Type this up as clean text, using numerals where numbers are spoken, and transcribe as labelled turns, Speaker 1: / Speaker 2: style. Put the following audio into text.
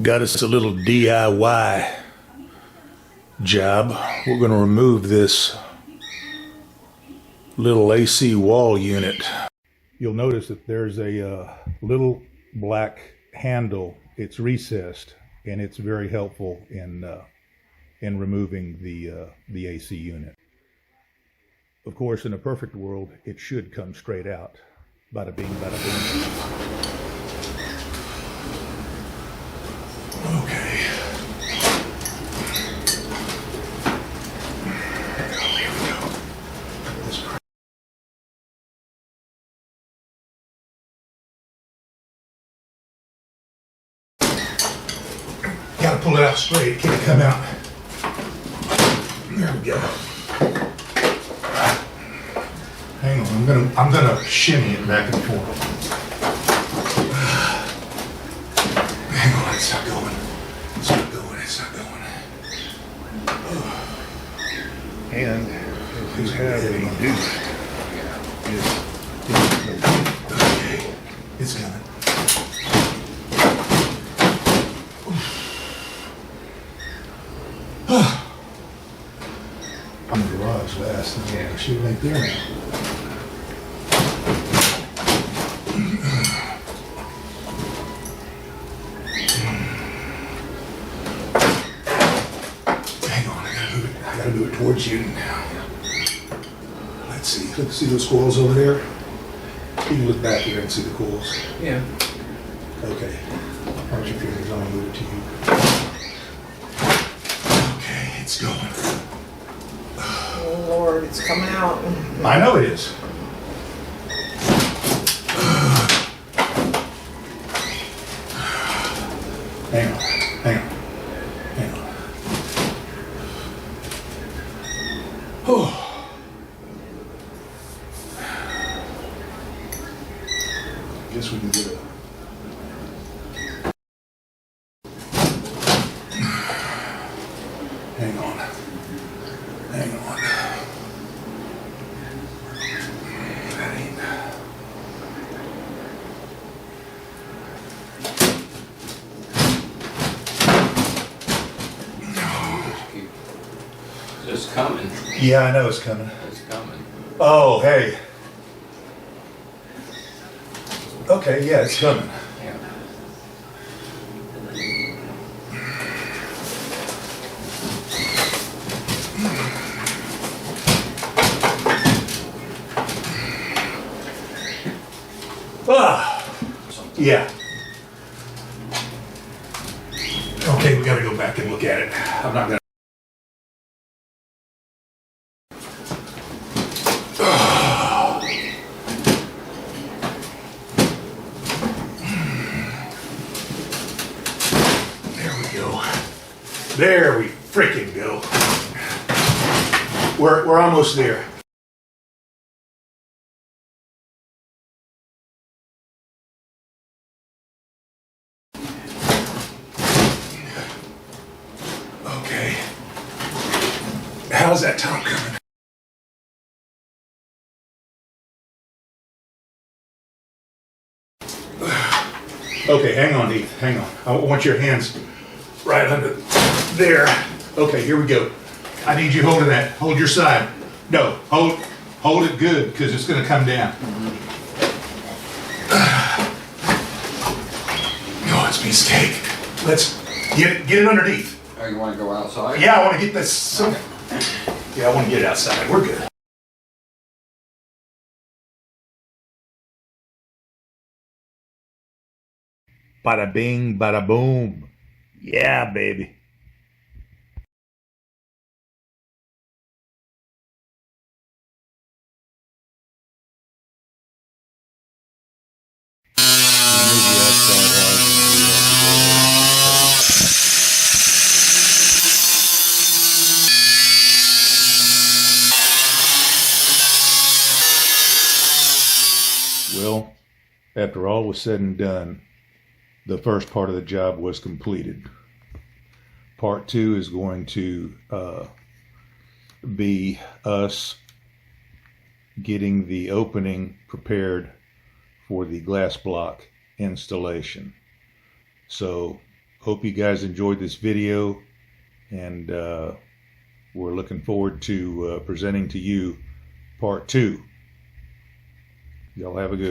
Speaker 1: Got us a little DIY job. We're going to remove this little AC wall unit. You'll notice that there's a little black handle. It's recessed, and it's very helpful in removing the AC unit. Of course, in a perfect world, it should come straight out. Bada bing, bada boom. Okay. Here we go. This gotta pull it out straight. It can't come out. There we go. Hang on. I'm gonna shimmy it back and forth. It's not going. It's not going. It's not going. And if you have a deuce, okay, it's coming. I'm in the garage last. Yeah, shoot right there now. Do it towards you now. Let's see those coils over there. You can look back here and see the coils.
Speaker 2: Yeah.
Speaker 1: Okay. How's your fingers? I'm gonna move it to you. Okay, it's going.
Speaker 2: Oh Lord, it's coming out.
Speaker 1: I know it is. Hang on. Hang on. Hang on. Oh. Guess we can get a. Hang on. Hang on. That ain't.
Speaker 3: It's coming.
Speaker 1: Yeah, I know it's coming.
Speaker 3: It's coming.
Speaker 1: Oh, hey. Okay, yeah, it's coming.
Speaker 3: Yeah.
Speaker 1: Ah, yeah. Okay, we gotta go back and look at it. I'm not gonna. There we freaking go. We're almost there. Okay. How's that top coming? Okay, hang on, Heath. Hang on. I want your hands right under there. Okay, here we go. I need you holding that. Hold your side. No, hold it good because it's going to come down. Oh, it's a piece of cake. Let's get it underneath.
Speaker 3: Oh, you want to go outside?
Speaker 1: Yeah, I want to get this. Okay. Yeah, I want to get it outside. We're good. Bada bing, bada boom. Yeah, baby. Well, after all was said and done, the first part of the job was completed. Part two is going to be us getting the opening prepared for the glass block installation. So Hope you guys enjoyed this video, and we're looking forward to presenting to you part 2. Y'all have a good